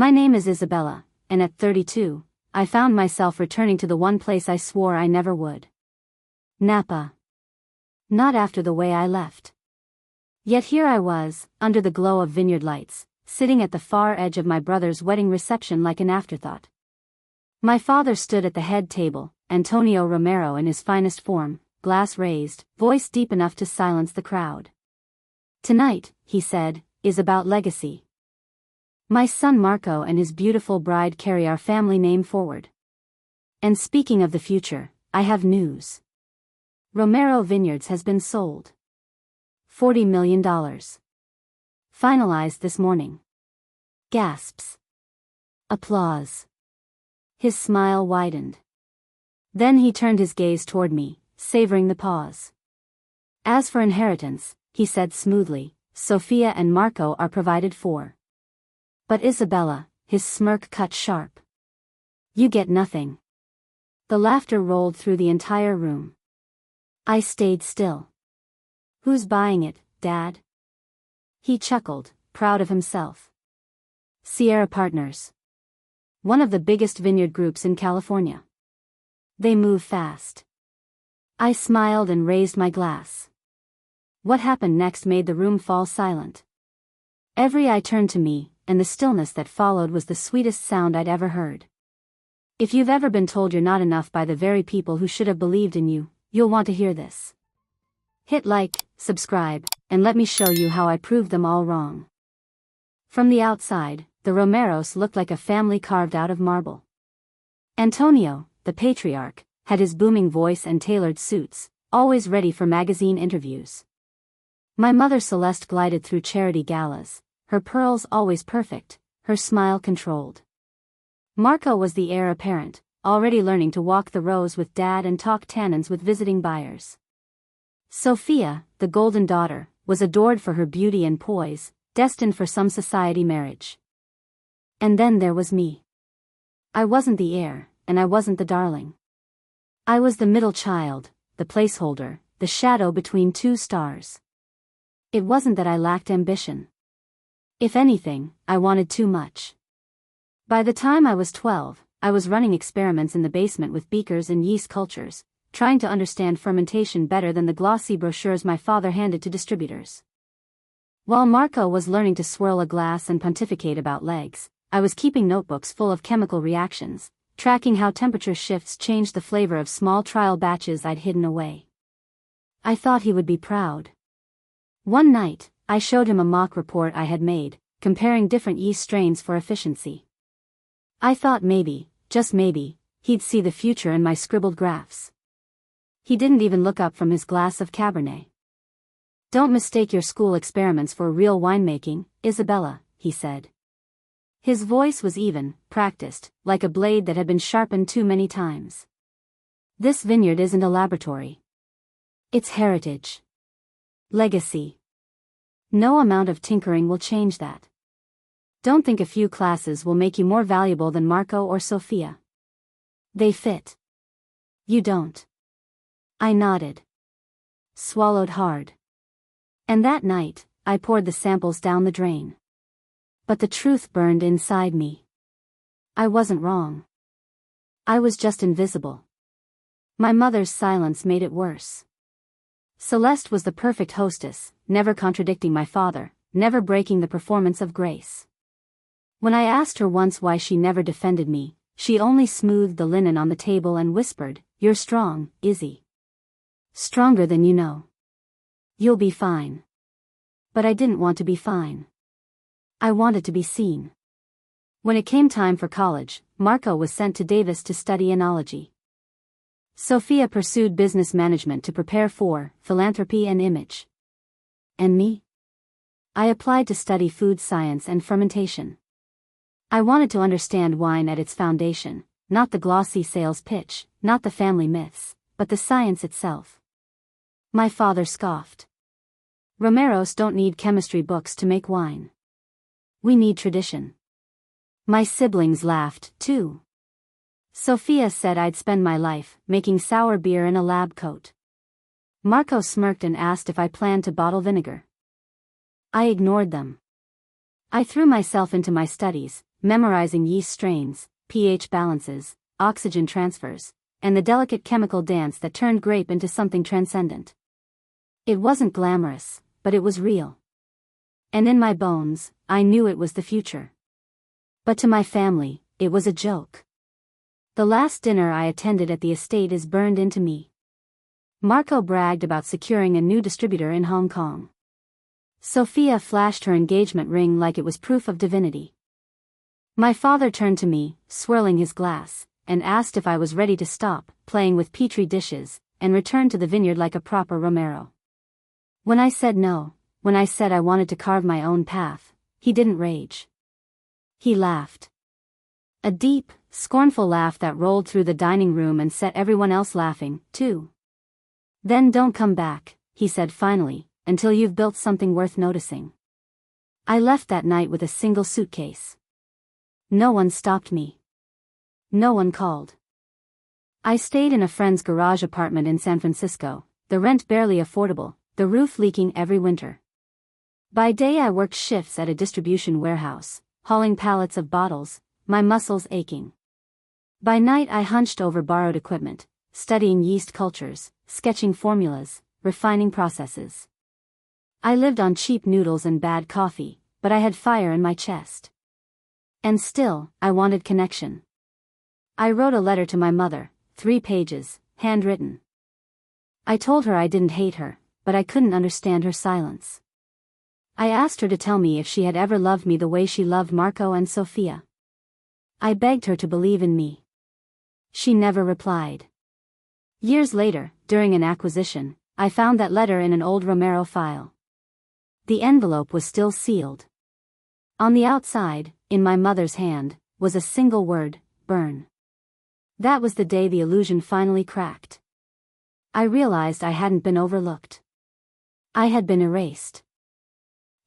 My name is Isabella, and at 32, I found myself returning to the one place I swore I never would. Napa. Not after the way I left. Yet here I was, under the glow of vineyard lights, sitting at the far edge of my brother's wedding reception like an afterthought. My father stood at the head table, Antonio Romero in his finest form, glass raised, voice deep enough to silence the crowd. "Tonight," he said, "is about legacy. My son Marco and his beautiful bride carry our family name forward. And speaking of the future, I have news. Romero Vineyards has been sold. $40 million. Finalized this morning." Gasps. Applause. His smile widened. Then he turned his gaze toward me, savoring the pause. "As for inheritance," he said smoothly, "Sophia and Marco are provided for. But Isabella," his smirk cut sharp. "You get nothing." The laughter rolled through the entire room. I stayed still. "Who's buying it, Dad?" He chuckled, proud of himself. "Sierra Partners. One of the biggest vineyard groups in California. They move fast." I smiled and raised my glass. What happened next made the room fall silent. Every eye turned to me, and the stillness that followed was the sweetest sound I'd ever heard. If you've ever been told you're not enough by the very people who should have believed in you, you'll want to hear this. Hit like, subscribe, and let me show you how I proved them all wrong. From the outside, the Romeros looked like a family carved out of marble. Antonio, the patriarch, had his booming voice and tailored suits, always ready for magazine interviews. My mother Celeste glided through charity galas, her pearls always perfect, her smile controlled. Marco was the heir apparent, already learning to walk the rows with Dad and talk tannins with visiting buyers. Sophia, the golden daughter, was adored for her beauty and poise, destined for some society marriage. And then there was me. I wasn't the heir, and I wasn't the darling. I was the middle child, the placeholder, the shadow between two stars. It wasn't that I lacked ambition. If anything, I wanted too much. By the time I was 12, I was running experiments in the basement with beakers and yeast cultures, trying to understand fermentation better than the glossy brochures my father handed to distributors. While Marco was learning to swirl a glass and pontificate about legs, I was keeping notebooks full of chemical reactions, tracking how temperature shifts changed the flavor of small trial batches I'd hidden away. I thought he would be proud. One night, I showed him a mock report I had made, comparing different yeast strains for efficiency. I thought maybe, just maybe, he'd see the future in my scribbled graphs. He didn't even look up from his glass of Cabernet. "Don't mistake your school experiments for real winemaking, Isabella," he said. His voice was even, practiced, like a blade that had been sharpened too many times. "This vineyard isn't a laboratory. It's heritage. Legacy. No amount of tinkering will change that. Don't think a few classes will make you more valuable than Marco or Sophia. They fit. You don't." I nodded. Swallowed hard. And that night, I poured the samples down the drain. But the truth burned inside me. I wasn't wrong. I was just invisible. My mother's silence made it worse. Celeste was the perfect hostess, never contradicting my father, never breaking the performance of grace. When I asked her once why she never defended me, she only smoothed the linen on the table and whispered, "You're strong, Izzy. Stronger than you know. You'll be fine." But I didn't want to be fine. I wanted to be seen. When it came time for college, Marco was sent to Davis to study enology. Sophia pursued business management to prepare for philanthropy and image. And me? I applied to study food science and fermentation. I wanted to understand wine at its foundation, not the glossy sales pitch, not the family myths, but the science itself. My father scoffed. "Romeros don't need chemistry books to make wine. We need tradition." My siblings laughed, too. Sophia said I'd spend my life making sour beer in a lab coat. Marco smirked and asked if I planned to bottle vinegar. I ignored them. I threw myself into my studies, memorizing yeast strains, pH balances, oxygen transfers, and the delicate chemical dance that turned grape into something transcendent. It wasn't glamorous, but it was real. And in my bones, I knew it was the future. But to my family, it was a joke. The last dinner I attended at the estate is burned into me. Marco bragged about securing a new distributor in Hong Kong. Sophia flashed her engagement ring like it was proof of divinity. My father turned to me, swirling his glass, and asked if I was ready to stop playing with petri dishes and return to the vineyard like a proper Romero. When I said no, when I said I wanted to carve my own path, he didn't rage. He laughed. A deep, scornful laugh that rolled through the dining room and set everyone else laughing, too. Then don't come back, he said finally, until you've built something worth noticing. I left that night with a single suitcase. No one stopped me. No one called. I stayed in a friend's garage apartment in San Francisco, the rent barely affordable, the roof leaking every winter. By day I worked shifts at a distribution warehouse, hauling pallets of bottles, my muscles aching. By night I hunched over borrowed equipment, studying yeast cultures, sketching formulas, refining processes. I lived on cheap noodles and bad coffee, but I had fire in my chest. And still, I wanted connection. I wrote a letter to my mother, 3 pages, handwritten. I told her I didn't hate her, but I couldn't understand her silence. I asked her to tell me if she had ever loved me the way she loved Marco and Sophia. I begged her to believe in me. She never replied. Years later, during an acquisition, I found that letter in an old Romero file. The envelope was still sealed. On the outside, in my mother's hand, was a single word, burn. That was the day the illusion finally cracked. I realized I hadn't been overlooked. I had been erased.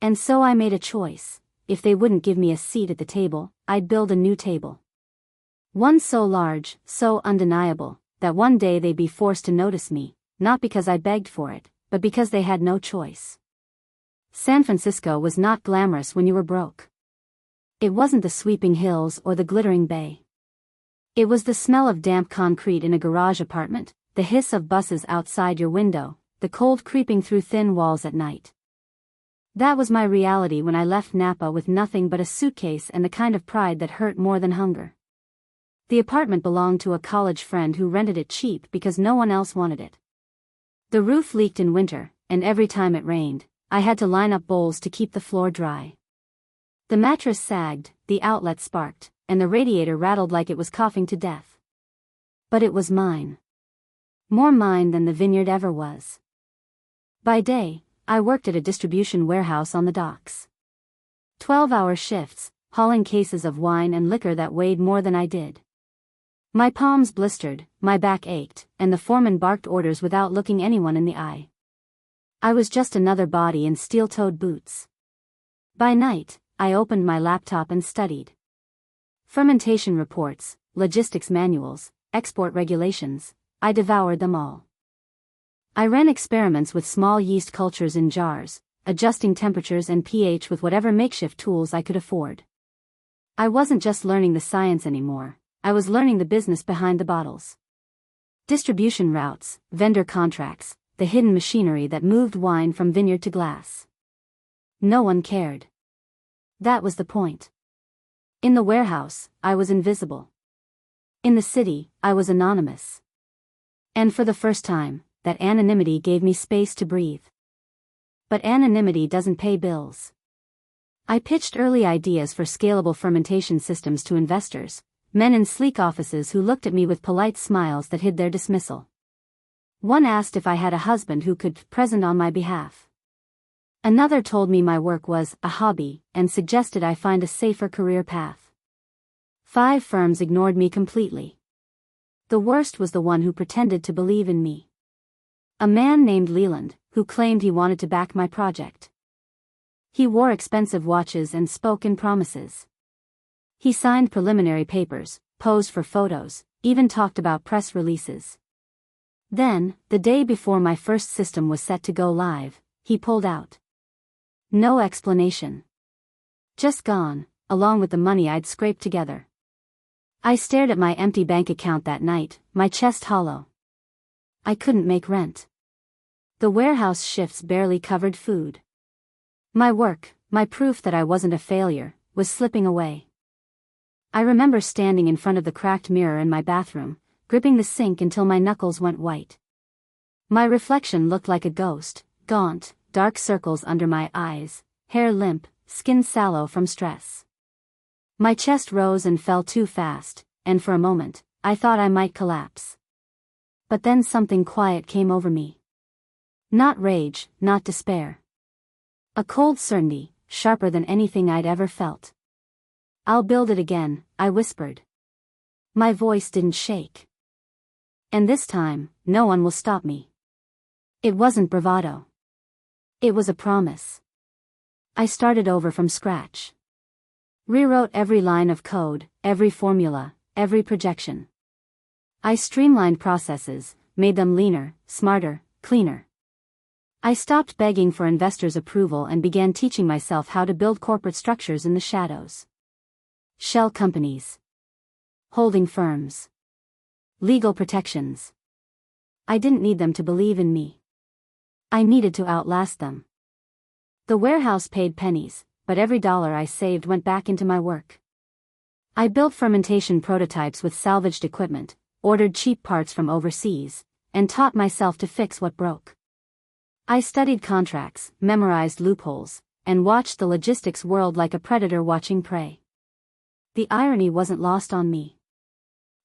And so I made a choice. If they wouldn't give me a seat at the table, I'd build a new table. One so large, so undeniable, that one day they'd be forced to notice me, not because I begged for it, but because they had no choice. San Francisco was not glamorous when you were broke. It wasn't the sweeping hills or the glittering bay. It was the smell of damp concrete in a garage apartment, the hiss of buses outside your window, the cold creeping through thin walls at night. That was my reality when I left Napa with nothing but a suitcase and the kind of pride that hurt more than hunger. The apartment belonged to a college friend who rented it cheap because no one else wanted it. The roof leaked in winter, and every time it rained, I had to line up bowls to keep the floor dry. The mattress sagged, the outlet sparked, and the radiator rattled like it was coughing to death. But it was mine. More mine than the vineyard ever was. By day, I worked at a distribution warehouse on the docks. 12-hour shifts, hauling cases of wine and liquor that weighed more than I did. My palms blistered, my back ached, and the foreman barked orders without looking anyone in the eye. I was just another body in steel-toed boots. By night, I opened my laptop and studied. Fermentation reports, logistics manuals, export regulations, I devoured them all. I ran experiments with small yeast cultures in jars, adjusting temperatures and pH with whatever makeshift tools I could afford. I wasn't just learning the science anymore, I was learning the business behind the bottles. Distribution routes, vendor contracts, the hidden machinery that moved wine from vineyard to glass. No one cared. That was the point. In the warehouse, I was invisible. In the city, I was anonymous. And for the first time, that anonymity gave me space to breathe. But anonymity doesn't pay bills. I pitched early ideas for scalable fermentation systems to investors, men in sleek offices who looked at me with polite smiles that hid their dismissal. One asked if I had a husband who could present on my behalf. Another told me my work was a hobby and suggested I find a safer career path. 5 firms ignored me completely. The worst was the one who pretended to believe in me. A man named Leland, who claimed he wanted to back my project. He wore expensive watches and spoke in promises. He signed preliminary papers, posed for photos, even talked about press releases. Then, the day before my first system was set to go live, he pulled out. No explanation. Just gone, along with the money I'd scraped together. I stared at my empty bank account that night, my chest hollow. I couldn't make rent. The warehouse shifts barely covered food. My work, my proof that I wasn't a failure, was slipping away. I remember standing in front of the cracked mirror in my bathroom, gripping the sink until my knuckles went white. My reflection looked like a ghost, gaunt, dark circles under my eyes, hair limp, skin sallow from stress. My chest rose and fell too fast, and for a moment, I thought I might collapse. But then something quiet came over me. Not rage, not despair. A cold certainty, sharper than anything I'd ever felt. "I'll build it again," I whispered. My voice didn't shake. "And this time, no one will stop me." It wasn't bravado. It was a promise. I started over from scratch. Rewrote every line of code, every formula, every projection. I streamlined processes, made them leaner, smarter, cleaner. I stopped begging for investors' approval and began teaching myself how to build corporate structures in the shadows. Shell companies. Holding firms. Legal protections. I didn't need them to believe in me. I needed to outlast them. The warehouse paid pennies, but every dollar I saved went back into my work. I built fermentation prototypes with salvaged equipment, ordered cheap parts from overseas, and taught myself to fix what broke. I studied contracts, memorized loopholes, and watched the logistics world like a predator watching prey. The irony wasn't lost on me.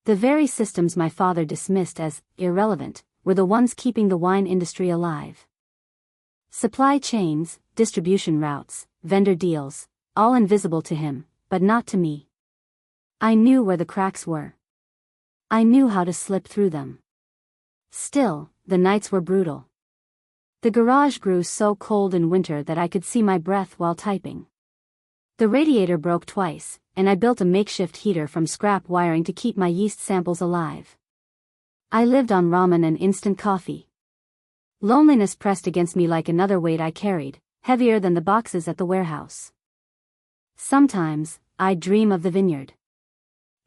The very systems my father dismissed as irrelevant were the ones keeping the wine industry alive. Supply chains, distribution routes, vendor deals, all invisible to him, but not to me. I knew where the cracks were. I knew how to slip through them. Still, the nights were brutal. The garage grew so cold in winter that I could see my breath while typing. The radiator broke twice, and I built a makeshift heater from scrap wiring to keep my yeast samples alive. I lived on ramen and instant coffee. Loneliness pressed against me like another weight I carried, heavier than the boxes at the warehouse. Sometimes, I'd dream of the vineyard.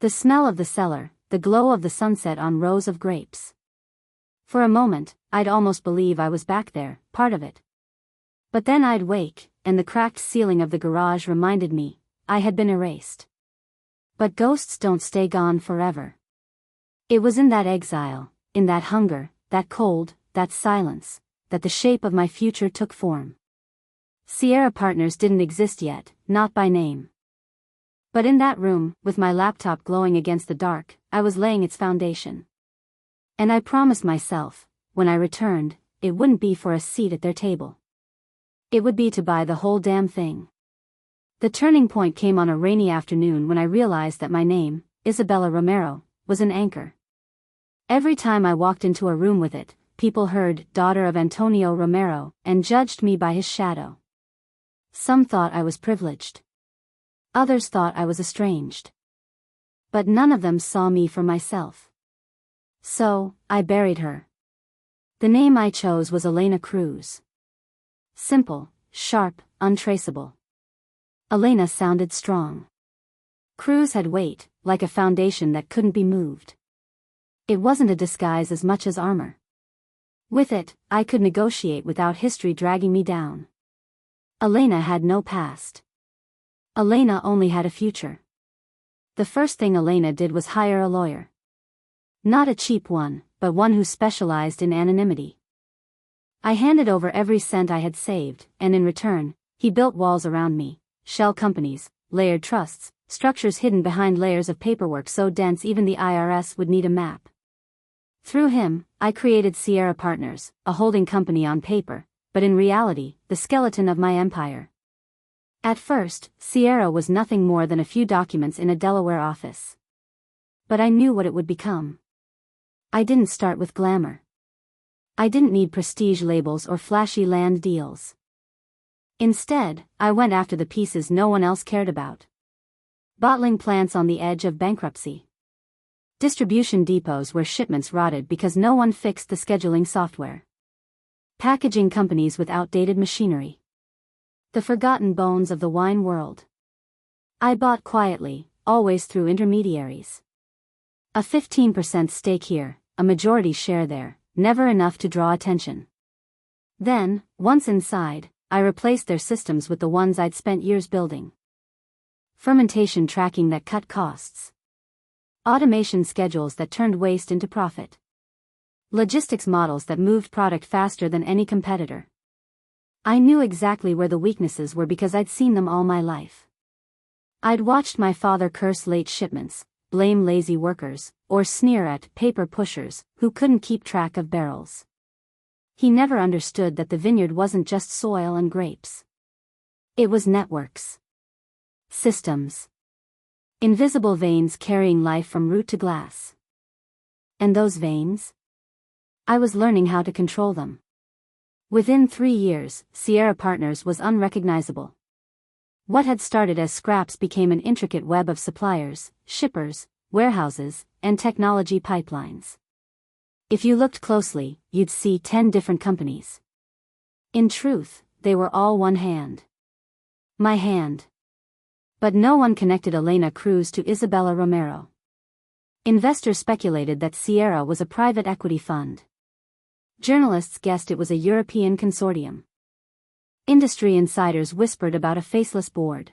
The smell of the cellar, the glow of the sunset on rows of grapes. For a moment, I'd almost believe I was back there, part of it. But then I'd wake, and the cracked ceiling of the garage reminded me, I had been erased. But ghosts don't stay gone forever. It was in that exile, in that hunger, that cold, that silence, that the shape of my future took form. Sierra Partners didn't exist yet, not by name. But in that room, with my laptop glowing against the dark, I was laying its foundation. And I promised myself, when I returned, it wouldn't be for a seat at their table. It would be to buy the whole damn thing. The turning point came on a rainy afternoon when I realized that my name, Isabella Romero, was an anchor. Every time I walked into a room with it, people heard "daughter of Antonio Romero" and judged me by his shadow. Some thought I was privileged. Others thought I was estranged. But none of them saw me for myself. So, I buried her. The name I chose was Elena Cruz. Simple, sharp, untraceable. Elena sounded strong. Cruz had weight, like a foundation that couldn't be moved. It wasn't a disguise as much as armor. With it, I could negotiate without history dragging me down. Elena had no past. Elena only had a future. The first thing Elena did was hire a lawyer. Not a cheap one, but one who specialized in anonymity. I handed over every cent I had saved, and in return, he built walls around me, shell companies, layered trusts, structures hidden behind layers of paperwork so dense even the IRS would need a map. Through him, I created Sierra Partners, a holding company on paper, but in reality, the skeleton of my empire. At first, Sierra was nothing more than a few documents in a Delaware office. But I knew what it would become. I didn't start with glamour. I didn't need prestige labels or flashy land deals. Instead, I went after the pieces no one else cared about. Bottling plants on the edge of bankruptcy. Distribution depots where shipments rotted because no one fixed the scheduling software. Packaging companies with outdated machinery. The forgotten bones of the wine world. I bought quietly, always through intermediaries. A 15% stake here, a majority share there, never enough to draw attention. Then, once inside, I replaced their systems with the ones I'd spent years building. Fermentation tracking that cut costs. Automation schedules that turned waste into profit. Logistics models that moved product faster than any competitor. I knew exactly where the weaknesses were because I'd seen them all my life. I'd watched my father curse late shipments, blame lazy workers, or sneer at paper pushers who couldn't keep track of barrels. He never understood that the vineyard wasn't just soil and grapes. It was networks. Systems. Invisible veins carrying life from root to glass. And those veins? I was learning how to control them. Within 3 years, Sierra Partners was unrecognizable. What had started as scraps became an intricate web of suppliers, shippers, warehouses, and technology pipelines. If you looked closely, you'd see 10 different companies. In truth, they were all one hand. My hand. But no one connected Elena Cruz to Isabella Romero. Investors speculated that Sierra was a private equity fund. Journalists guessed it was a European consortium. Industry insiders whispered about a faceless board.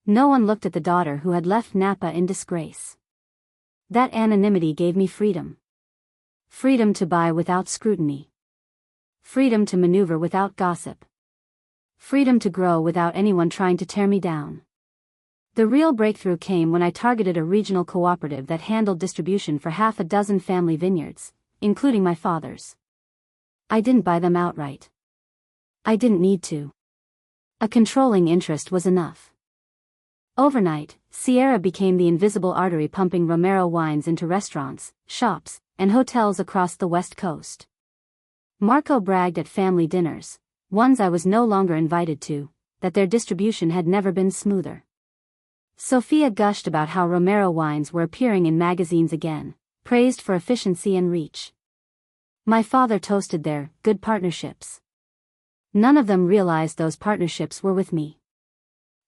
No one looked at the daughter who had left Napa in disgrace. That anonymity gave me freedom. Freedom to buy without scrutiny. Freedom to maneuver without gossip. Freedom to grow without anyone trying to tear me down. The real breakthrough came when I targeted a regional cooperative that handled distribution for half a dozen family vineyards, including my father's. I didn't buy them outright. I didn't need to. A controlling interest was enough. Overnight, Sierra became the invisible artery pumping Romero wines into restaurants, shops, and hotels across the West Coast. Marco bragged at family dinners, ones I was no longer invited to, that their distribution had never been smoother. Sophia gushed about how Romero wines were appearing in magazines again, praised for efficiency and reach. My father toasted their good partnerships. None of them realized those partnerships were with me.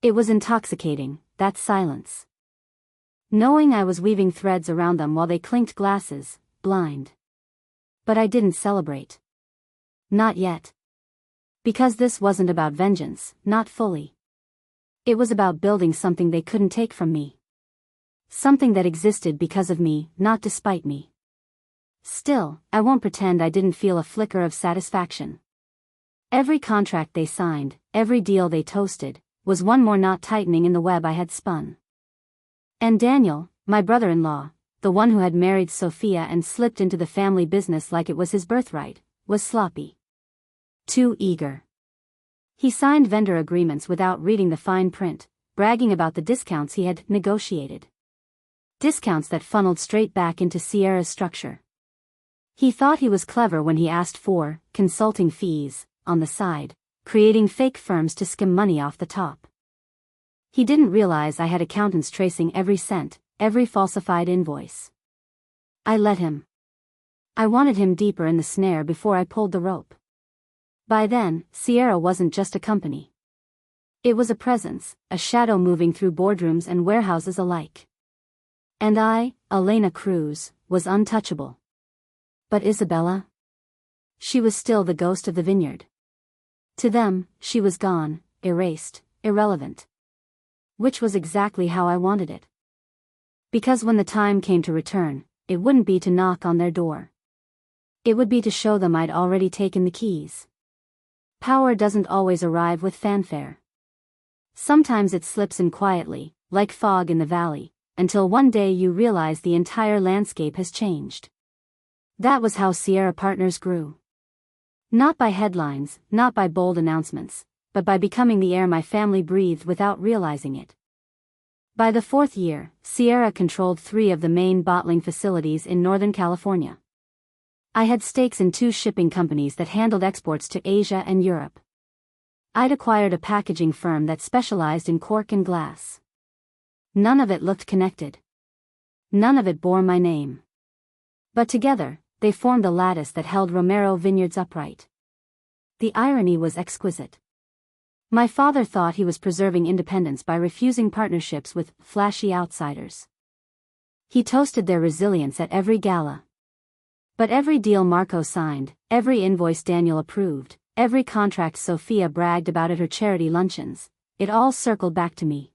It was intoxicating, that silence. Knowing I was weaving threads around them while they clinked glasses, blind. But I didn't celebrate. Not yet. Because this wasn't about vengeance, not fully. It was about building something they couldn't take from me. Something that existed because of me, not despite me. Still, I won't pretend I didn't feel a flicker of satisfaction. Every contract they signed, every deal they toasted, was one more knot tightening in the web I had spun. And Daniel, my brother-in-law, the one who had married Sophia and slipped into the family business like it was his birthright, was sloppy. Too eager. He signed vendor agreements without reading the fine print, bragging about the discounts he had negotiated. Discounts that funneled straight back into Sierra's structure. He thought he was clever when he asked for consulting fees, on the side, creating fake firms to skim money off the top. He didn't realize I had accountants tracing every cent, every falsified invoice. I let him. I wanted him deeper in the snare before I pulled the rope. By then, Sierra wasn't just a company. It was a presence, a shadow moving through boardrooms and warehouses alike. And I, Elena Cruz, was untouchable. But Isabella? She was still the ghost of the vineyard. To them, she was gone, erased, irrelevant. Which was exactly how I wanted it. Because when the time came to return, it wouldn't be to knock on their door. It would be to show them I'd already taken the keys. Power doesn't always arrive with fanfare. Sometimes it slips in quietly, like fog in the valley, until one day you realize the entire landscape has changed. That was how Sierra Partners grew. Not by headlines, not by bold announcements, but by becoming the air my family breathed without realizing it. By the 4th year, Sierra controlled 3 of the main bottling facilities in Northern California. I had stakes in 2 shipping companies that handled exports to Asia and Europe. I'd acquired a packaging firm that specialized in cork and glass. None of it looked connected. None of it bore my name. But together, they formed a lattice that held Romero Vineyards upright. The irony was exquisite. My father thought he was preserving independence by refusing partnerships with flashy outsiders. He toasted their resilience at every gala. But every deal Marco signed, every invoice Daniel approved, every contract Sophia bragged about at her charity luncheons, it all circled back to me.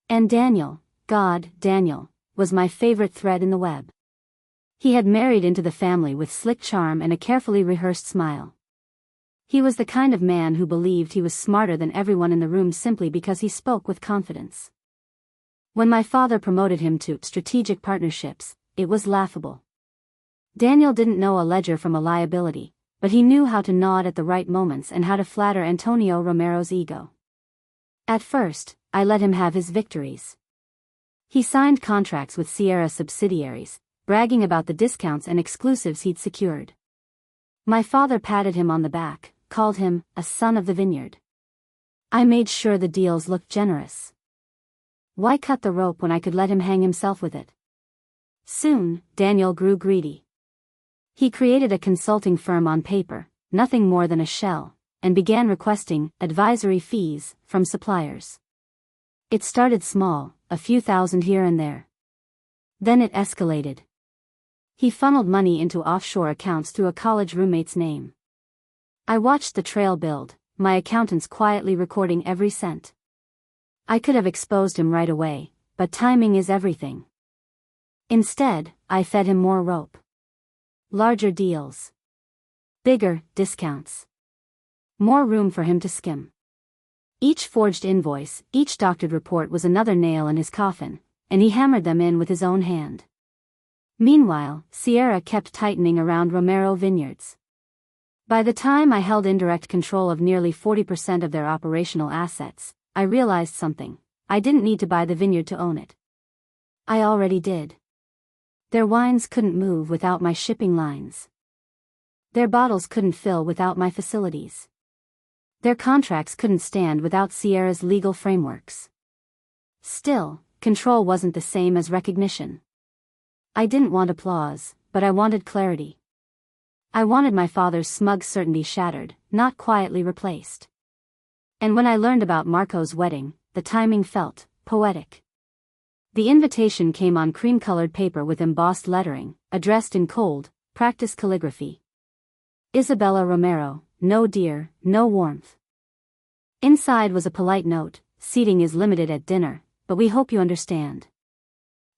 And Daniel, God, Daniel, was my favorite thread in the web. He had married into the family with slick charm and a carefully rehearsed smile. He was the kind of man who believed he was smarter than everyone in the room simply because he spoke with confidence. When my father promoted him to strategic partnerships, it was laughable. Daniel didn't know a ledger from a liability, but he knew how to nod at the right moments and how to flatter Antonio Romero's ego. At first, I let him have his victories. He signed contracts with Sierra subsidiaries, bragging about the discounts and exclusives he'd secured. My father patted him on the back, called him a son of the vineyard. I made sure the deals looked generous. Why cut the rope when I could let him hang himself with it? Soon, Daniel grew greedy. He created a consulting firm on paper, nothing more than a shell, and began requesting advisory fees from suppliers. It started small, a few thousand here and there. Then it escalated. He funneled money into offshore accounts through a college roommate's name. I watched the trail build, my accountants quietly recording every cent. I could have exposed him right away, but timing is everything. Instead, I fed him more rope. Larger deals. Bigger discounts. More room for him to skim. Each forged invoice, each doctored report was another nail in his coffin, and he hammered them in with his own hand. Meanwhile, Sierra kept tightening around Romero Vineyards. By the time I held indirect control of nearly 40% of their operational assets, I realized something. I didn't need to buy the vineyard to own it. I already did. Their wines couldn't move without my shipping lines. Their bottles couldn't fill without my facilities. Their contracts couldn't stand without Sierra's legal frameworks. Still, control wasn't the same as recognition. I didn't want applause, but I wanted clarity. I wanted my father's smug certainty shattered, not quietly replaced. And when I learned about Marco's wedding, the timing felt poetic. The invitation came on cream-colored paper with embossed lettering, addressed in cold, practiced calligraphy. Isabella Romero, no dear, no warmth. Inside was a polite note, seating is limited at dinner, but we hope you understand.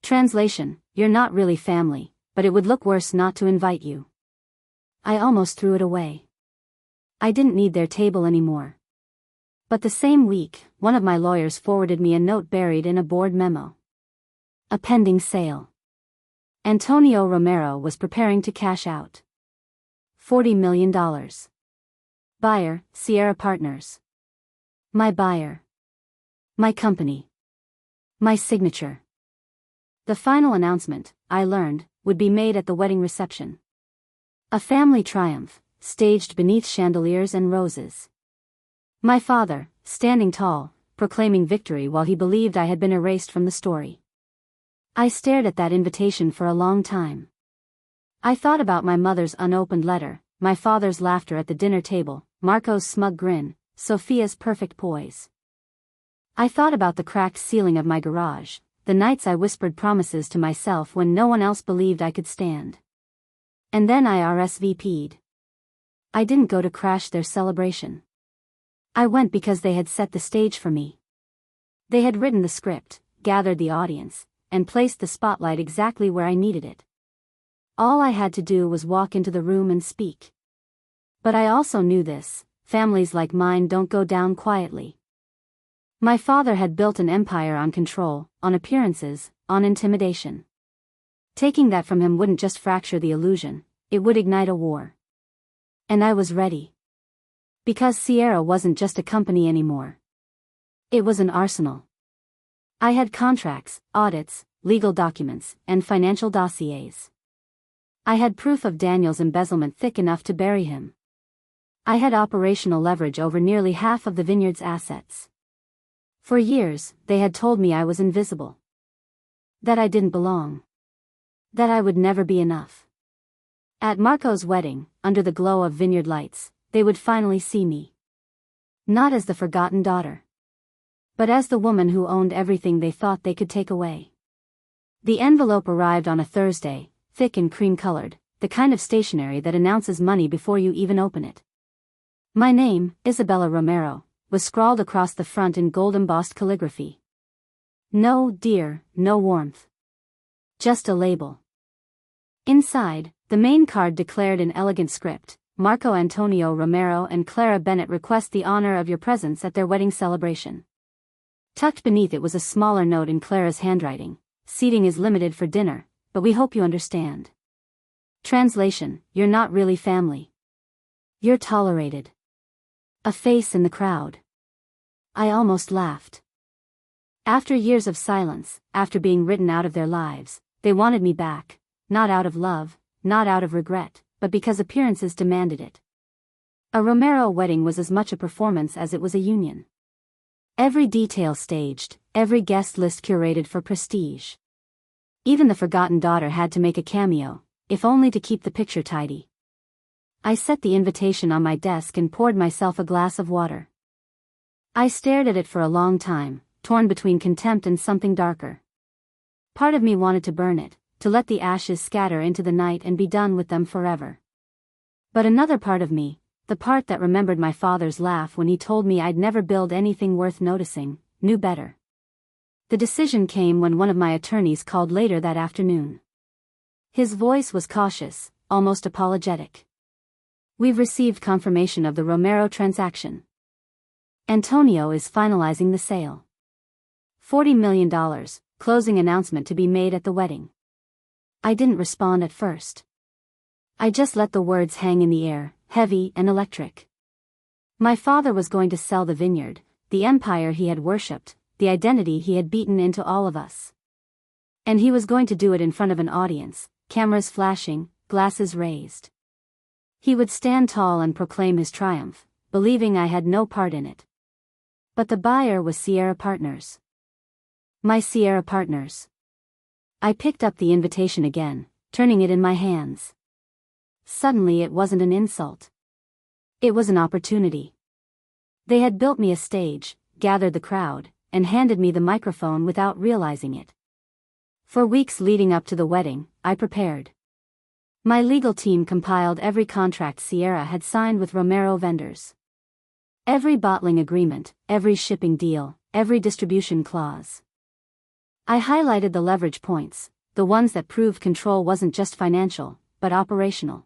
Translation, you're not really family, but it would look worse not to invite you. I almost threw it away. I didn't need their table anymore. But the same week, one of my lawyers forwarded me a note buried in a board memo. A pending sale. Antonio Romero was preparing to cash out. $40 million. Buyer, Sierra Partners. My buyer. My company. My signature. The final announcement, I learned, would be made at the wedding reception. A family triumph, staged beneath chandeliers and roses. My father, standing tall, proclaiming victory while he believed I had been erased from the story. I stared at that invitation for a long time. I thought about my mother's unopened letter, my father's laughter at the dinner table, Marco's smug grin, Sophia's perfect poise. I thought about the cracked ceiling of my garage, the nights I whispered promises to myself when no one else believed I could stand. And then I RSVP'd. I didn't go to crash their celebration. I went because they had set the stage for me. They had written the script, gathered the audience, and placed the spotlight exactly where I needed it. All I had to do was walk into the room and speak. But I also knew this, families like mine don't go down quietly. My father had built an empire on control, on appearances, on intimidation. Taking that from him wouldn't just fracture the illusion, it would ignite a war. And I was ready. Because Sierra wasn't just a company anymore. It was an arsenal. I had contracts, audits, legal documents, and financial dossiers. I had proof of Daniel's embezzlement thick enough to bury him. I had operational leverage over nearly half of the vineyard's assets. For years, they had told me I was invisible. That I didn't belong. That I would never be enough. At Marco's wedding, under the glow of vineyard lights, they would finally see me. Not as the forgotten daughter, but as the woman who owned everything they thought they could take away. The envelope arrived on a Thursday, thick and cream-colored, the kind of stationery that announces money before you even open it. My name, Isabella Romero, was scrawled across the front in gold-embossed calligraphy. No, dear, no warmth. Just a label. Inside, the main card declared in elegant script, Marco Antonio Romero and Clara Bennett request the honor of your presence at their wedding celebration. Tucked beneath it was a smaller note in Clara's handwriting. Seating is limited for dinner, but we hope you understand. Translation: you're not really family. You're tolerated. A face in the crowd. I almost laughed. After years of silence, after being written out of their lives, they wanted me back, not out of love, not out of regret, but because appearances demanded it. A Romero wedding was as much a performance as it was a union. Every detail staged, every guest list curated for prestige. Even the forgotten daughter had to make a cameo, if only to keep the picture tidy. I set the invitation on my desk and poured myself a glass of water. I stared at it for a long time, torn between contempt and something darker. Part of me wanted to burn it, to let the ashes scatter into the night and be done with them forever. But another part of me, the part that remembered my father's laugh when he told me I'd never build anything worth noticing, knew better. The decision came when one of my attorneys called later that afternoon. His voice was cautious, almost apologetic. We've received confirmation of the Romero transaction. Antonio is finalizing the sale. $40 million, closing announcement to be made at the wedding. I didn't respond at first. I just let the words hang in the air, heavy and electric. My father was going to sell the vineyard, the empire he had worshipped, the identity he had beaten into all of us. And he was going to do it in front of an audience, cameras flashing, glasses raised. He would stand tall and proclaim his triumph, believing I had no part in it. But the buyer was Sierra Partners. My Sierra Partners. I picked up the invitation again, turning it in my hands. Suddenly it wasn't an insult. It was an opportunity. They had built me a stage, gathered the crowd, and handed me the microphone without realizing it. For weeks leading up to the wedding, I prepared. My legal team compiled every contract Sierra had signed with Romero vendors. Every bottling agreement, every shipping deal, every distribution clause. I highlighted the leverage points, the ones that proved control wasn't just financial, but operational.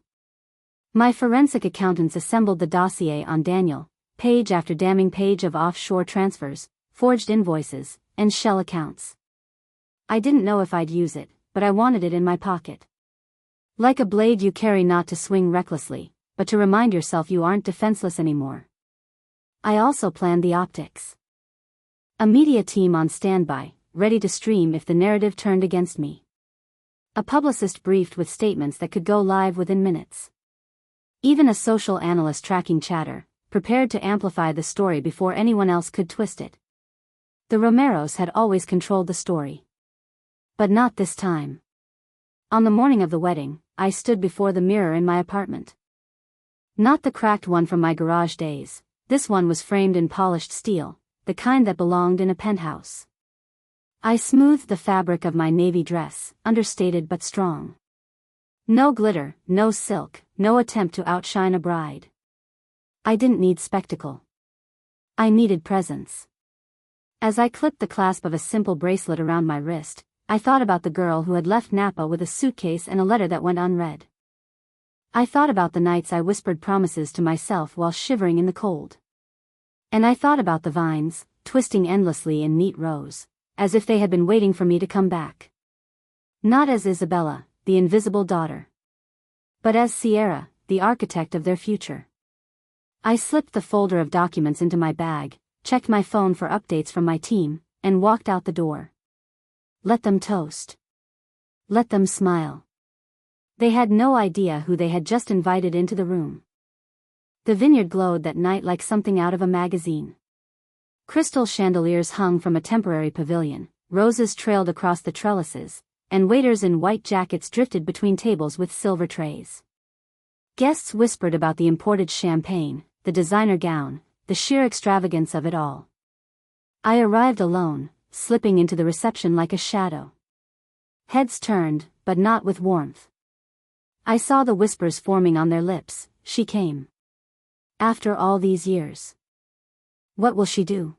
My forensic accountants assembled the dossier on Daniel, page after damning page of offshore transfers, forged invoices, and shell accounts. I didn't know if I'd use it, but I wanted it in my pocket. Like a blade you carry not to swing recklessly, but to remind yourself you aren't defenseless anymore. I also planned the optics. A media team on standby, ready to stream if the narrative turned against me. A publicist briefed with statements that could go live within minutes. Even a social analyst tracking chatter, prepared to amplify the story before anyone else could twist it. The Romeros had always controlled the story. But not this time. On the morning of the wedding, I stood before the mirror in my apartment. Not the cracked one from my garage days, this one was framed in polished steel, the kind that belonged in a penthouse. I smoothed the fabric of my navy dress, understated but strong. No glitter, no silk, no attempt to outshine a bride. I didn't need spectacle. I needed presence. As I clipped the clasp of a simple bracelet around my wrist, I thought about the girl who had left Napa with a suitcase and a letter that went unread. I thought about the nights I whispered promises to myself while shivering in the cold. And I thought about the vines, twisting endlessly in neat rows, as if they had been waiting for me to come back. Not as Isabella, the invisible daughter, but as Sierra, the architect of their future. I slipped the folder of documents into my bag, checked my phone for updates from my team, and walked out the door. Let them toast. Let them smile. They had no idea who they had just invited into the room. The vineyard glowed that night like something out of a magazine. Crystal chandeliers hung from a temporary pavilion, roses trailed across the trellises, and waiters in white jackets drifted between tables with silver trays. Guests whispered about the imported champagne, the designer gown, the sheer extravagance of it all. I arrived alone, slipping into the reception like a shadow. Heads turned, but not with warmth. I saw the whispers forming on their lips. She came. After all these years. What will she do?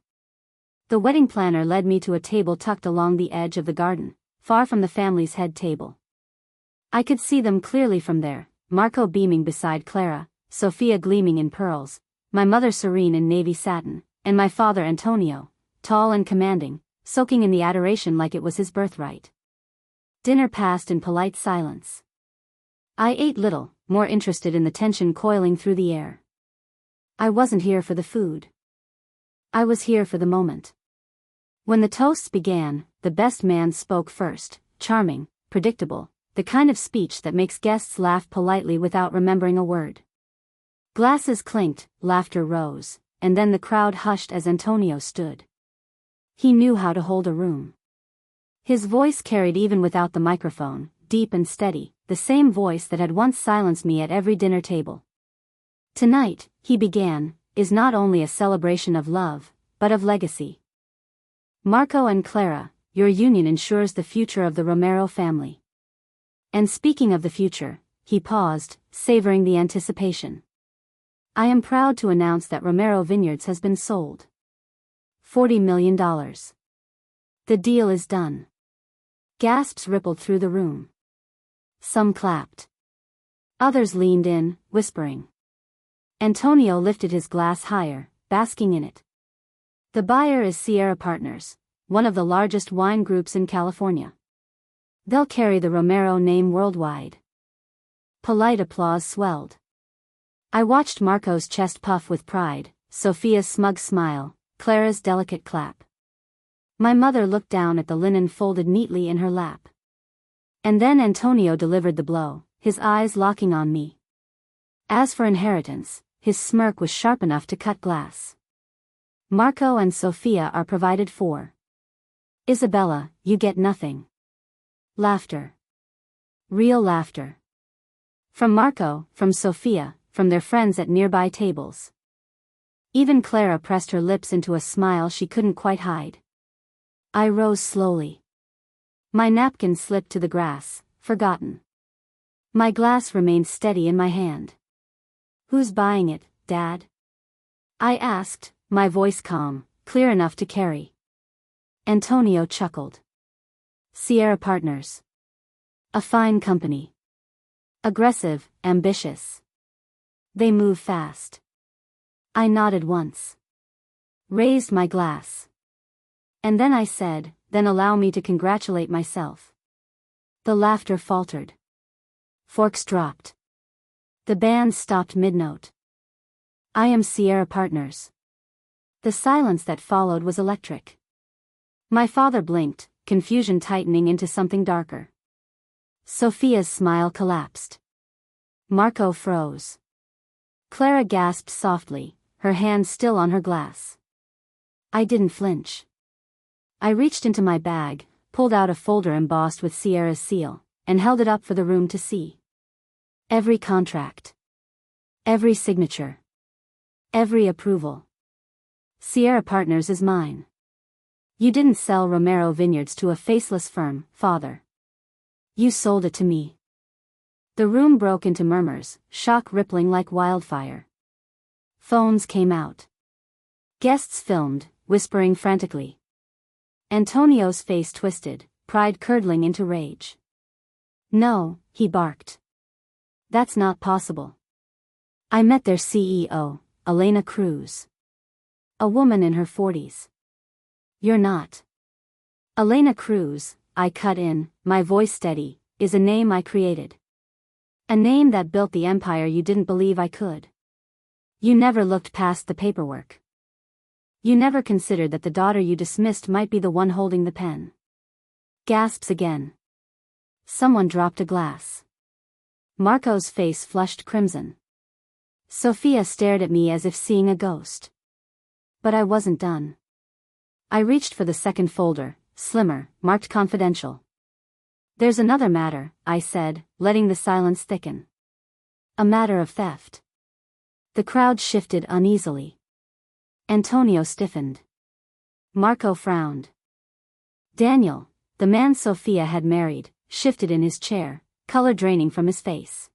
The wedding planner led me to a table tucked along the edge of the garden, far from the family's head table. I could see them clearly from there, Marco beaming beside Clara, Sophia gleaming in pearls, my mother serene in navy satin, and my father Antonio, tall and commanding, soaking in the adoration like it was his birthright. Dinner passed in polite silence. I ate little, more interested in the tension coiling through the air. I wasn't here for the food. I was here for the moment. When the toasts began, the best man spoke first, charming, predictable, the kind of speech that makes guests laugh politely without remembering a word. Glasses clinked, laughter rose, and then the crowd hushed as Antonio stood. He knew how to hold a room. His voice carried even without the microphone, deep and steady, the same voice that had once silenced me at every dinner table. Tonight, he began, is not only a celebration of love, but of legacy. Marco and Clara, your union ensures the future of the Romero family. And speaking of the future, he paused, savoring the anticipation. I am proud to announce that Romero Vineyards has been sold. $40 million. The deal is done. Gasps rippled through the room. Some clapped. Others leaned in, whispering. Antonio lifted his glass higher, basking in it. The buyer is Sierra Partners, one of the largest wine groups in California. They'll carry the Romero name worldwide. Polite applause swelled. I watched Marco's chest puff with pride, Sophia's smug smile, Clara's delicate clap. My mother looked down at the linen folded neatly in her lap. And then Antonio delivered the blow, his eyes locking on me. As for inheritance, his smirk was sharp enough to cut glass. Marco and Sophia are provided for. Isabella, you get nothing. Laughter. Real laughter. From Marco, from Sophia, from their friends at nearby tables. Even Clara pressed her lips into a smile she couldn't quite hide. I rose slowly. My napkin slipped to the grass, forgotten. My glass remained steady in my hand. Who's buying it, Dad? I asked, my voice calm, clear enough to carry. Antonio chuckled. Sierra Partners. A fine company. Aggressive, ambitious. They move fast. I nodded once. Raised my glass. And then I said, then allow me to congratulate myself. The laughter faltered. Forks dropped. The band stopped mid-note. I am Sierra Partners. The silence that followed was electric. My father blinked, confusion tightening into something darker. Sophia's smile collapsed. Marco froze. Clara gasped softly, her hand still on her glass. I didn't flinch. I reached into my bag, pulled out a folder embossed with Sierra's seal, and held it up for the room to see. Every contract. Every signature. Every approval. Sierra Partners is mine. You didn't sell Romero Vineyards to a faceless firm, Father. You sold it to me. The room broke into murmurs, shock rippling like wildfire. Phones came out. Guests filmed, whispering frantically. Antonio's face twisted, pride curdling into rage. No, he barked. That's not possible. I met their CEO, Elena Cruz. A woman in her 40s. You're not. Elena Cruz, I cut in, my voice steady, is a name I created. A name that built the empire you didn't believe I could. You never looked past the paperwork. You never considered that the daughter you dismissed might be the one holding the pen. Gasps again. Someone dropped a glass. Marco's face flushed crimson. Sophia stared at me as if seeing a ghost. But I wasn't done. I reached for the second folder, slimmer, marked confidential. There's another matter, I said, letting the silence thicken. A matter of theft. The crowd shifted uneasily. Antonio stiffened. Marco frowned. Daniel, the man Sophia had married, shifted in his chair, color draining from his face.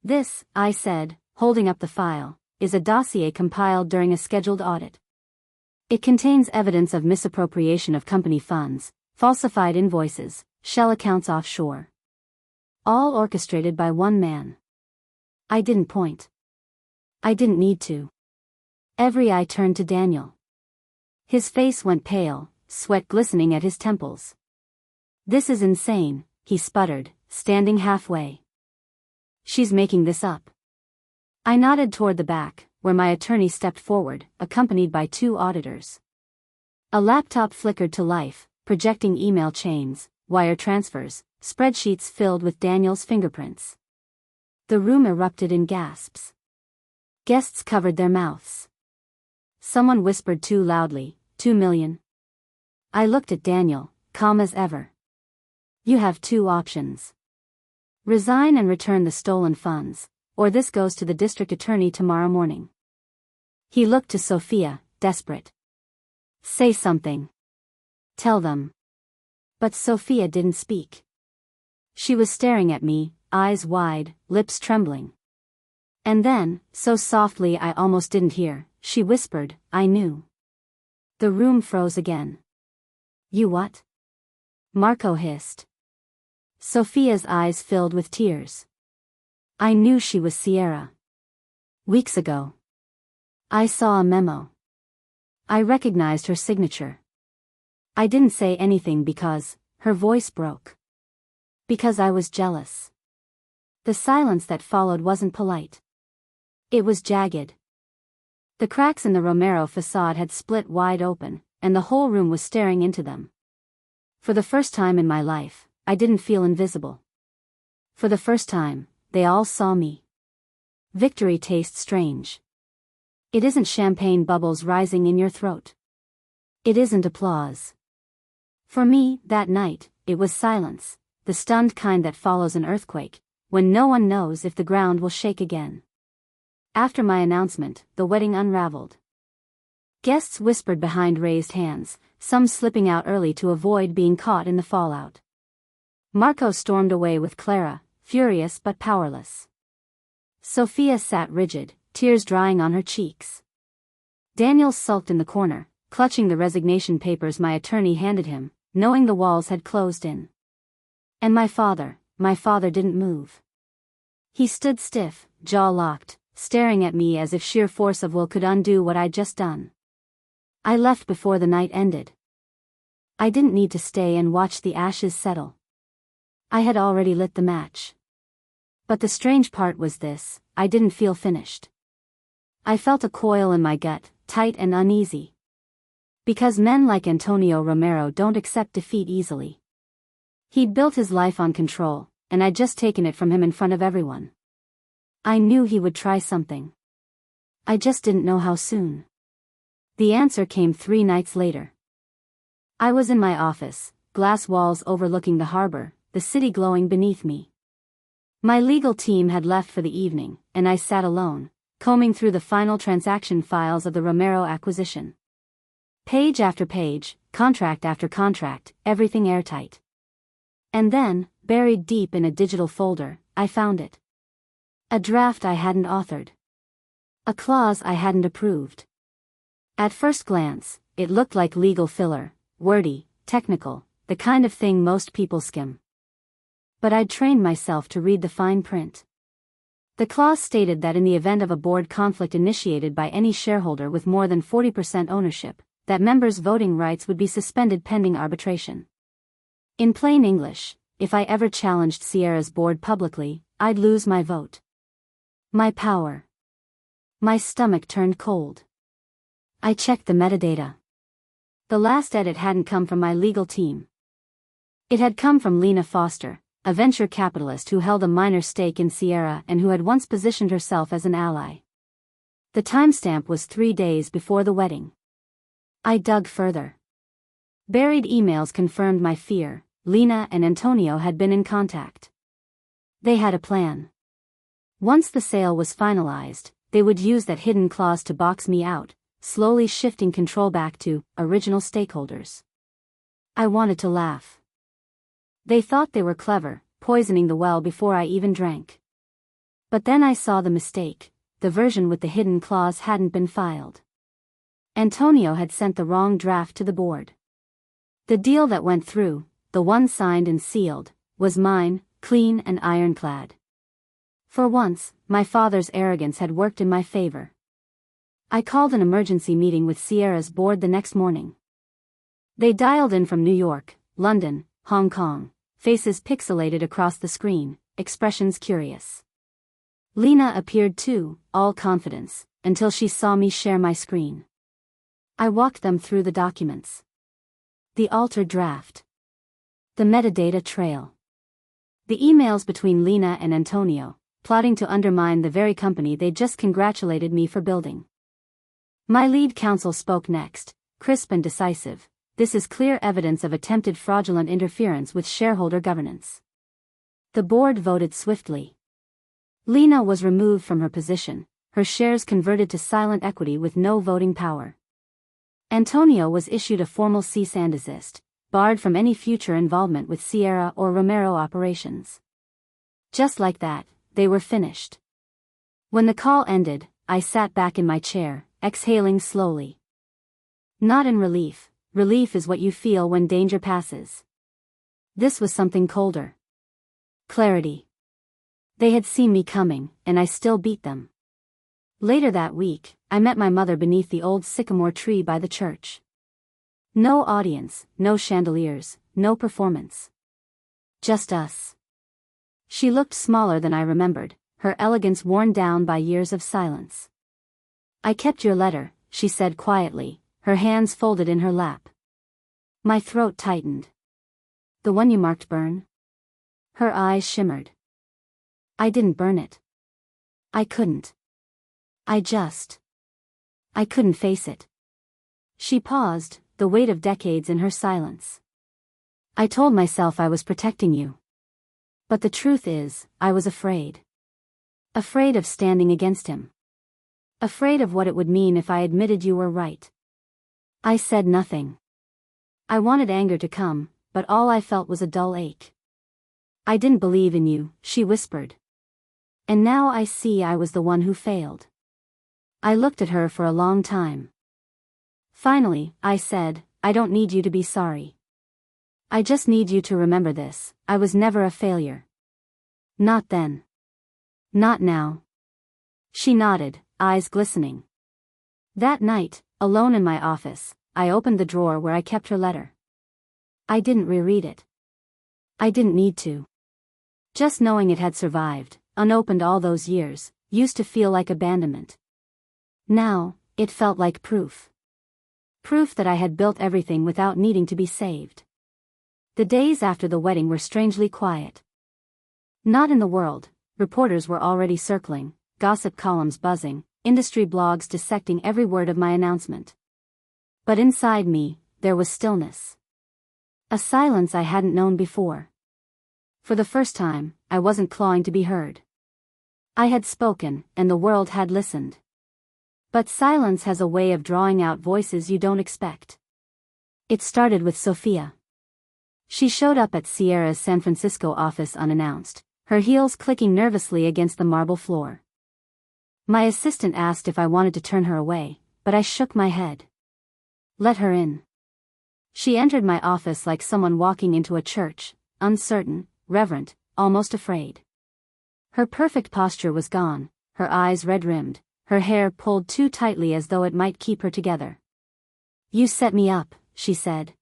This, I said, holding up the file, is a dossier compiled during a scheduled audit. It contains evidence of misappropriation of company funds, falsified invoices, shell accounts offshore. All orchestrated by one man. I didn't point. I didn't need to. Every eye turned to Daniel. His face went pale, sweat glistening at his temples. This is insane, he sputtered, standing halfway. She's making this up. I nodded toward the back, where my attorney stepped forward, accompanied by 2 auditors. A laptop flickered to life, projecting email chains, wire transfers, spreadsheets filled with Daniel's fingerprints. The room erupted in gasps. Guests covered their mouths. Someone whispered too loudly, 2 million. I looked at Daniel, calm as ever. You have 2 options. Resign and return the stolen funds, or this goes to the district attorney tomorrow morning. He looked to Sophia, desperate. Say something. Tell them. But Sophia didn't speak. She was staring at me, eyes wide, lips trembling. And then, so softly I almost didn't hear, she whispered, I knew. The room froze again. You what? Marco hissed. Sophia's eyes filled with tears. I knew she was Sierra. Weeks ago. I saw a memo. I recognized her signature. I didn't say anything because, her voice broke. Because I was jealous. The silence that followed wasn't polite. It was jagged. The cracks in the Romero facade had split wide open, and the whole room was staring into them. For the first time in my life, I didn't feel invisible. For the first time, they all saw me. Victory tastes strange. It isn't champagne bubbles rising in your throat. It isn't applause. For me, that night, it was silence, the stunned kind that follows an earthquake, when no one knows if the ground will shake again. After my announcement, the wedding unraveled. Guests whispered behind raised hands, some slipping out early to avoid being caught in the fallout. Marco stormed away with Clara, furious but powerless. Sophia sat rigid, tears drying on her cheeks. Daniel sulked in the corner, clutching the resignation papers my attorney handed him, knowing the walls had closed in. And my father didn't move. He stood stiff, jaw locked, staring at me as if sheer force of will could undo what I'd just done. I left before the night ended. I didn't need to stay and watch the ashes settle. I had already lit the match. But the strange part was this, I didn't feel finished. I felt a coil in my gut, tight and uneasy. Because men like Antonio Romero don't accept defeat easily. He'd built his life on control, and I'd just taken it from him in front of everyone. I knew he would try something. I just didn't know how soon. The answer came 3 nights later. I was in my office, glass walls overlooking the harbor, the city glowing beneath me. My legal team had left for the evening, and I sat alone, combing through the final transaction files of the Romero acquisition. Page after page, contract after contract, everything airtight. And then, buried deep in a digital folder, I found it. A draft I hadn't authored. A clause I hadn't approved. At first glance, it looked like legal filler, wordy, technical, the kind of thing most people skim. But I'd trained myself to read the fine print. The clause stated that in the event of a board conflict initiated by any shareholder with more than 40% ownership, that members' voting rights would be suspended pending arbitration. In plain English, if I ever challenged Sierra's board publicly, I'd lose my vote. My power. My stomach turned cold. I checked the metadata. The last edit hadn't come from my legal team. It had come from Lena Foster, a venture capitalist who held a minor stake in Sierra and who had once positioned herself as an ally. The timestamp was 3 days before the wedding. I dug further. Buried emails confirmed my fear. Lena and Antonio had been in contact. They had a plan. Once the sale was finalized, they would use that hidden clause to box me out, slowly shifting control back to original stakeholders. I wanted to laugh. They thought they were clever, poisoning the well before I even drank. But then I saw the mistake. The version with the hidden clause hadn't been filed. Antonio had sent the wrong draft to the board. The deal that went through, the one signed and sealed, was mine, clean and ironclad. For once, my father's arrogance had worked in my favor. I called an emergency meeting with Sierra's board the next morning. They dialed in from New York, London, Hong Kong, faces pixelated across the screen, expressions curious. Lena appeared too, all confidence, until she saw me share my screen. I walked them through the documents. The altered draft. The metadata trail. The emails between Lena and Antonio, plotting to undermine the very company they just congratulated me for building. My lead counsel spoke next, crisp and decisive. This is clear evidence of attempted fraudulent interference with shareholder governance. The board voted swiftly. Lena was removed from her position, her shares converted to silent equity with no voting power. Antonio was issued a formal cease and desist, barred from any future involvement with Sierra or Romero operations. Just like that, they were finished. When the call ended, I sat back in my chair, exhaling slowly. Not in relief. Relief is what you feel when danger passes. This was something colder. Clarity. They had seen me coming, and I still beat them. Later that week, I met my mother beneath the old sycamore tree by the church. No audience, no chandeliers, no performance. Just us. She looked smaller than I remembered, her elegance worn down by years of silence. "I kept your letter," she said quietly, her hands folded in her lap. My throat tightened. "The one you marked burn?" Her eyes shimmered. "I didn't burn it. I couldn't. I couldn't face it." She paused, the weight of decades in her silence. "I told myself I was protecting you. But the truth is, I was afraid. Afraid of standing against him. Afraid of what it would mean if I admitted you were right." I said nothing. I wanted anger to come, but all I felt was a dull ache. "I didn't believe in you," she whispered. "And now I see I was the one who failed." I looked at her for a long time. Finally, I said, "I don't need you to be sorry. I just need you to remember this: I was never a failure. Not then. Not now." She nodded, eyes glistening. That night, alone in my office, I opened the drawer where I kept her letter. I didn't reread it. I didn't need to. Just knowing it had survived, unopened all those years, used to feel like abandonment. Now, it felt like proof. Proof that I had built everything without needing to be saved. The days after the wedding were strangely quiet. Not in the world. Reporters were already circling, gossip columns buzzing, industry blogs dissecting every word of my announcement. But inside me, there was stillness. A silence I hadn't known before. For the first time, I wasn't clawing to be heard. I had spoken, and the world had listened. But silence has a way of drawing out voices you don't expect. It started with Sophia. She showed up at Sierra's San Francisco office unannounced, her heels clicking nervously against the marble floor. My assistant asked if I wanted to turn her away, but I shook my head. Let her in. She entered my office like someone walking into a church, uncertain, reverent, almost afraid. Her perfect posture was gone, her eyes red-rimmed, her hair pulled too tightly as though it might keep her together. "You set me up," she said.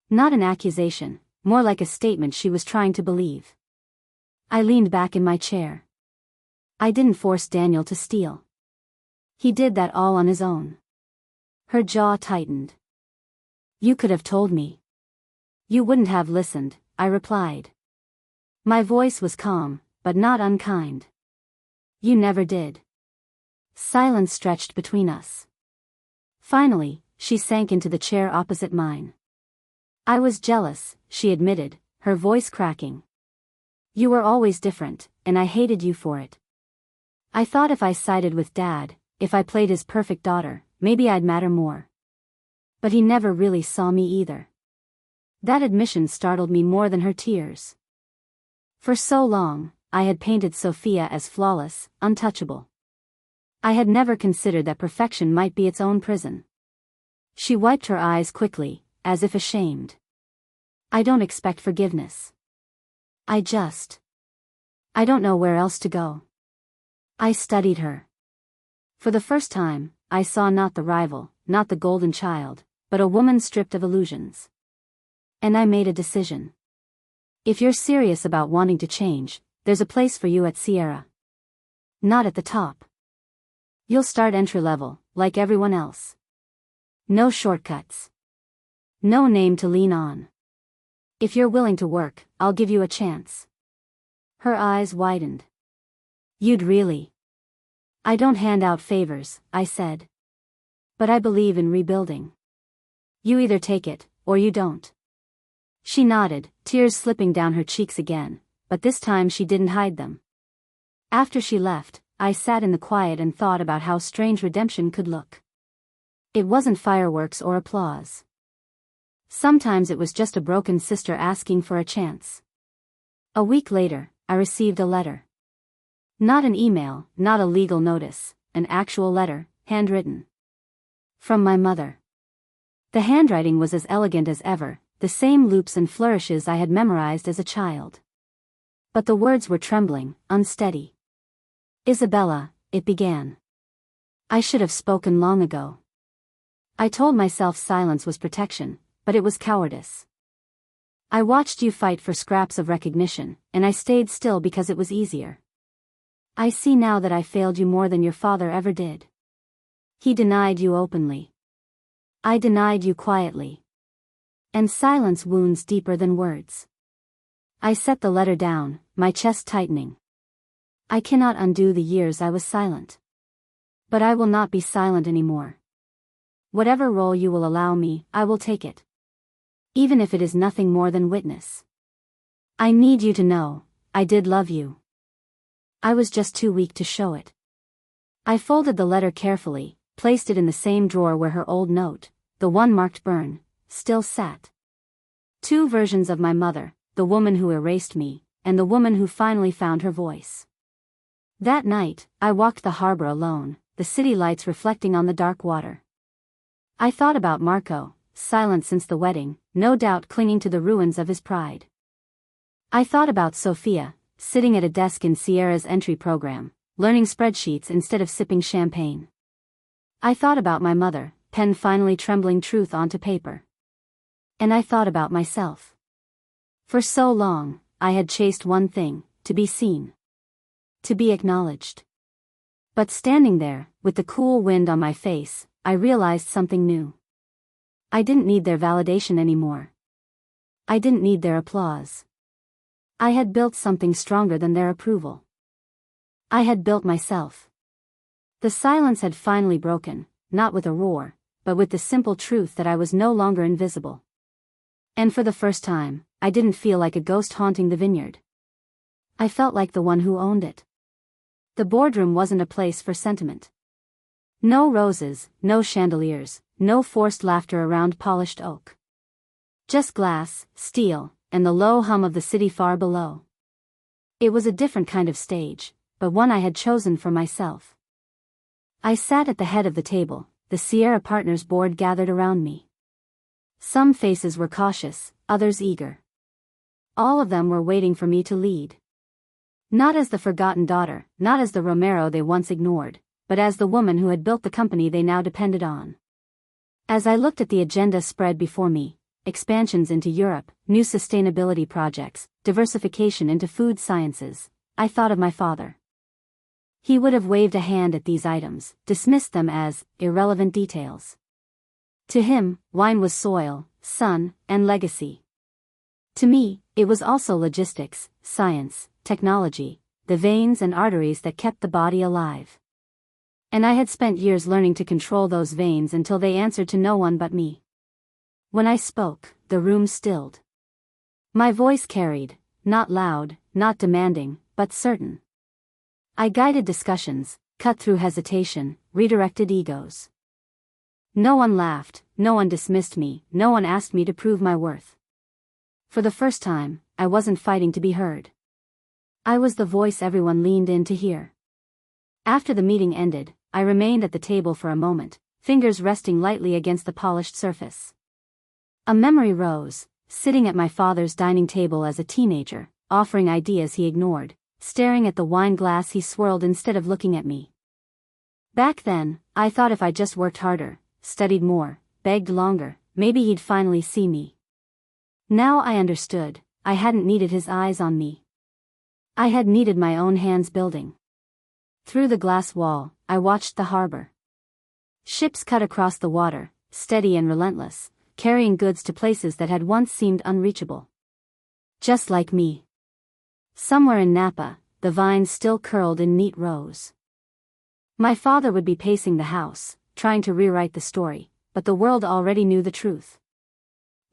Not an accusation, more like a statement she was trying to believe. I leaned back in my chair. I didn't force Daniel to steal. He did that all on his own. Her jaw tightened. "You could have told me. You wouldn't have listened," I replied. My voice was calm, but not unkind. "You never did." Silence stretched between us. Finally, she sank into the chair opposite mine. "I was jealous," she admitted, her voice cracking. "You were always different, and I hated you for it. I thought if I sided with Dad, if I played his perfect daughter, maybe I'd matter more. But he never really saw me either. That admission startled me more than her tears. For so long, I had painted Sophia as flawless, untouchable. I had never considered that perfection might be its own prison. She wiped her eyes quickly, as if ashamed. I don't expect forgiveness. I don't know where else to go. I studied her. For the first time, I saw not the rival, not the golden child, but a woman stripped of illusions. And I made a decision. If you're serious about wanting to change, there's a place for you at Sierra. Not at the top. You'll start entry level, like everyone else. No shortcuts. No name to lean on. If you're willing to work, I'll give you a chance. Her eyes widened. You'd really? I don't hand out favors, I said. But I believe in rebuilding. You either take it, or you don't. She nodded, tears slipping down her cheeks again, but this time she didn't hide them. After she left, I sat in the quiet and thought about how strange redemption could look. It wasn't fireworks or applause. Sometimes it was just a broken sister asking for a chance. A week later, I received a letter. Not an email, not a legal notice, an actual letter, handwritten. From my mother. The handwriting was as elegant as ever, the same loops and flourishes I had memorized as a child. But the words were trembling, unsteady. Isabella, it began. I should have spoken long ago. I told myself silence was protection, but it was cowardice. I watched you fight for scraps of recognition, and I stayed still because it was easier. I see now that I failed you more than your father ever did. He denied you openly. I denied you quietly. And silence wounds deeper than words. I set the letter down, my chest tightening. I cannot undo the years I was silent. But I will not be silent anymore. Whatever role you will allow me, I will take it. Even if it is nothing more than witness. I need you to know, I did love you. I was just too weak to show it. I folded the letter carefully, placed it in the same drawer where her old note, the one marked burn, still sat. Two versions of my mother, the woman who erased me, and the woman who finally found her voice. That night, I walked the harbor alone, the city lights reflecting on the dark water. I thought about Marco, silent since the wedding, no doubt clinging to the ruins of his pride. I thought about Sophia, sitting at a desk in Sierra's entry program, learning spreadsheets instead of sipping champagne. I thought about my mother, pen finally trembling truth onto paper. And I thought about myself. For so long, I had chased one thing, to be seen. To be acknowledged. But standing there, with the cool wind on my face, I realized something new. I didn't need their validation anymore. I didn't need their applause. I had built something stronger than their approval. I had built myself. The silence had finally broken, not with a roar, but with the simple truth that I was no longer invisible. And for the first time, I didn't feel like a ghost haunting the vineyard. I felt like the one who owned it. The boardroom wasn't a place for sentiment. No roses, no chandeliers, no forced laughter around polished oak. Just glass, steel, and the low hum of the city far below. It was a different kind of stage, but one I had chosen for myself. I sat at the head of the table, the Sierra Partners board gathered around me. Some faces were cautious, others eager. All of them were waiting for me to lead. Not as the forgotten daughter, not as the Romero they once ignored, but as the woman who had built the company they now depended on. As I looked at the agenda spread before me, expansions into Europe, new sustainability projects, diversification into food sciences, I thought of my father. He would have waved a hand at these items, dismissed them as irrelevant details. To him, wine was soil, sun, and legacy. To me, it was also logistics, science, technology, the veins and arteries that kept the body alive. And I had spent years learning to control those veins until they answered to no one but me. When I spoke, the room stilled. My voice carried, not loud, not demanding, but certain. I guided discussions, cut through hesitation, redirected egos. No one laughed, no one dismissed me, no one asked me to prove my worth. For the first time, I wasn't fighting to be heard. I was the voice everyone leaned in to hear. After the meeting ended, I remained at the table for a moment, fingers resting lightly against the polished surface. A memory rose, sitting at my father's dining table as a teenager, offering ideas he ignored, staring at the wine glass he swirled instead of looking at me. Back then, I thought if I just worked harder, studied more, begged longer, maybe he'd finally see me. Now I understood, I hadn't needed his eyes on me. I had needed my own hands building. Through the glass wall, I watched the harbor. Ships cut across the water, steady and relentless, carrying goods to places that had once seemed unreachable. Just like me. Somewhere in Napa, the vines still curled in neat rows. My father would be pacing the house, trying to rewrite the story, but the world already knew the truth.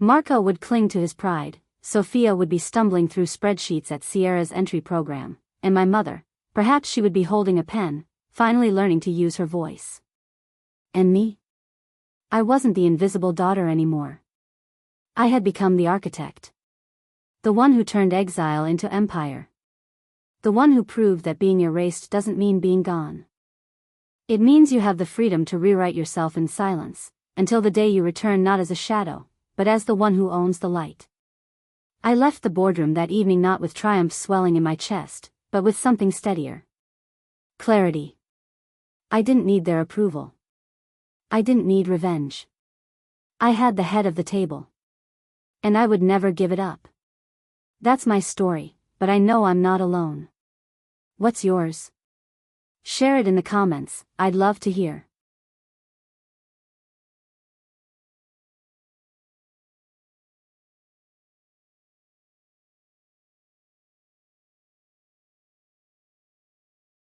Marco would cling to his pride, Sophia would be stumbling through spreadsheets at Sierra's entry program, and my mother, perhaps she would be holding a pen, finally learning to use her voice. And me? I wasn't the invisible daughter anymore. I had become the architect. The one who turned exile into empire. The one who proved that being erased doesn't mean being gone. It means you have the freedom to rewrite yourself in silence, until the day you return not as a shadow, but as the one who owns the light. I left the boardroom that evening not with triumph swelling in my chest, but with something steadier. Clarity. I didn't need their approval. I didn't need revenge. I had the head of the table. And I would never give it up. That's my story, but I know I'm not alone. What's yours? Share it in the comments, I'd love to hear.